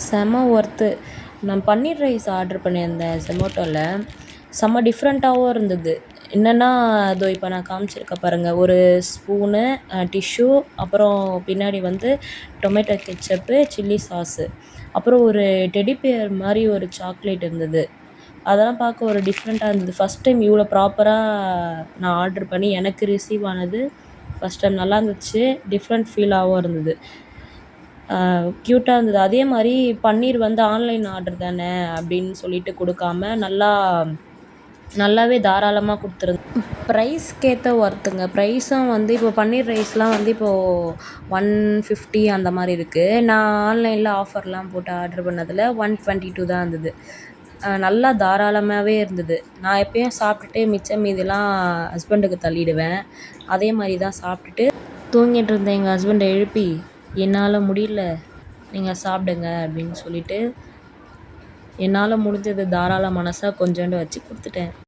செம ஒர்த்து. நான் பன்னீர் rice order பண்ணியிருந்தேன் Zomatoல. செம்ம டிஃப்ரெண்ட்டாவும் இருந்தது. என்னன்னா, இதோ இப்ப நான் காமிச்சிருக்கேன் பாருங்க. ஒரு ஸ்பூனு, டிஷ்யூ, அப்புறம் பின்னாடி வந்து டொமேட்டோ கெச்சப்பு, சில்லி சாஸு. அப்புறம் ஒரு டெடி பியர் மாரி ஒரு சாக்லேட் இருந்தது. அதெல்லாம் பார்க்க ஒரு டிஃப்ரெண்ட்டா இருந்தது. ஃபர்ஸ்ட் டைம் இவ்வளோ ப்ராப்பரா நான் ஆர்டர் பண்ணி எனக்கு ரிசீவ் ஆனது ஃபர்ஸ்ட் டைம். நல்லா இருந்துச்சு. டிஃப்ரெண்ட் ஃபீலாவும் இருந்தது. க்யூட்டா இருந்தது. அதே மாரி பன்னீர் வந்து ஆன்லைன் ஆர்டர் தானே அப்படின்னு சொல்லிட்டு குடுக்காம, நல்லாவே தாராளமா குடுத்துருந்தாங்க. ப்ரைஸ்க்கேத்த ஒர்த்துங்க. ப்ரைஸும் வந்து இப்போ பன்னீர் ரைஸ்லாம் வந்து இப்போ 150 அந்த மாரி இருக்கு. நான் ஆன்லைன்ல ஆஃபர்லாம் போட்டு ஆர்டர் பண்ணதுல 122 தான் இருந்தது. நல்லா தாராளமாவே இருந்தது. நான் எப்பயும் சாப்பிட்டுட்டு மிச்சம் மீதிலாம் ஹஸ்பண்டுக்கு தள்ளிடுவேன். அதே மாரி தான் சாப்பிட்டுட்டு தூங்கிட்டு இருந்த எங்க ஹஸ்பண்ட எழுப்பி, "என்னால முடியல. நீங்க சாப்பிடுங்க" அப்படின்னு சொல்லிட்டு, என்னால முடிஞ்சது தாராள மனசா கொஞ்சோண்டு வச்சு குடுத்துட்டேன்.